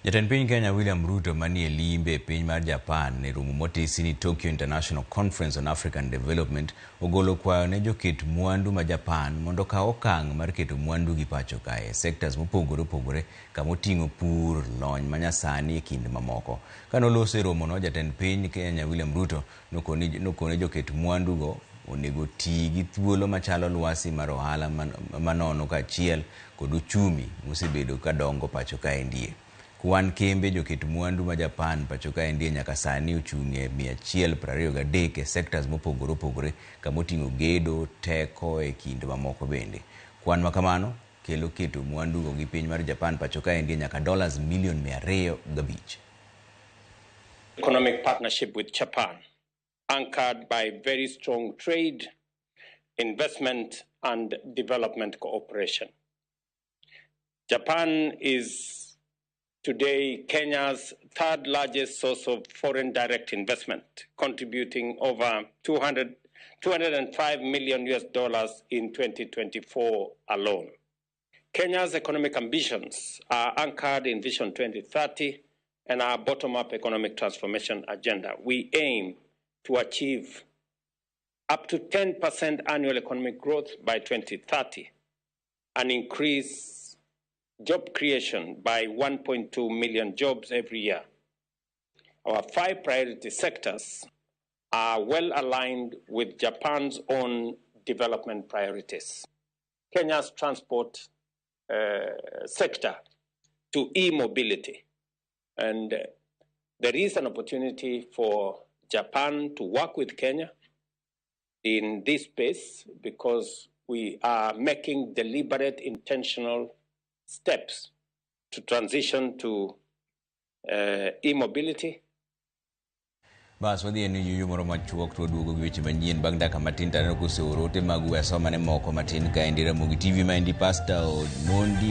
Jatend piny Kenya William Ruto manie limbe piny mar Japan ne romo motisi ni Tokyo International Conference on African Development ogolo kwayo ne joket mwandu ma Japan mondo kaw okang' mar keto mwandu gi pacho kae sectors mopogore opogore kama oting'o pur, lony manyasani e kind mamoko. Kanoloso e romo no, jatend piny Kenya William Ruto nokone joket mwandu go onego tii gi thuolo machalo lwasi mar ohala manono kaachiel kod uchumi mosebedo kadongo pacho kae ndie. Kwan kembe joket mwandu ma Japan pacho kae ndie nyaka sani ochung'e 123 e sectors mopogore opogore kama oting'o gedo, teko e kind mamoko bende. Kwan makamano kelo keto mwandu go gi piny mar Japan pacho kae ndie nyaka $205 million. Economic partnership with Japan, anchored by very strong trade, investment and development cooperation. Japan is today Kenya's third largest source of foreign direct investment, contributing over $205 million in 2024 alone. Kenya's economic ambitions are anchored in Vision 2030 and our bottom-up economic transformation agenda. We aim to achieve up to 10% annual economic growth by 2030 and increase job creation by 1.2 million jobs every year. Our 5 priority sectors are well aligned with Japan's own development priorities. Kenya's transport sector to e-mobility. And there is an opportunity for Japan to work with Kenya in this space because we are making deliberate, intentional steps to transition to e-mobility. Bas wadhi en yuyu moro machuok to duogo gi weche manyien bang' dakika matin taneno koseoro ote mag wesoma ne moko matin ka endira mogi TV ma endi Pastor Mondi